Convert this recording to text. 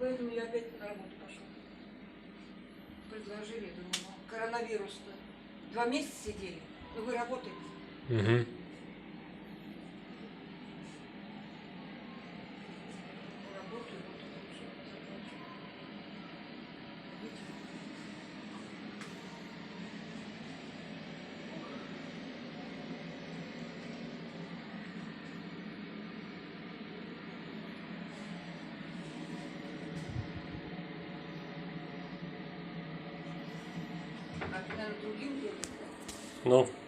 Поэтому я опять на работу пошла. Предложили, думаю, ну, коронавирус-то. 2 месяца сидели, но вы работаете. Угу. Работаю, вот это все заплачу. Видите? А ты, наверное, другим делом? Ну.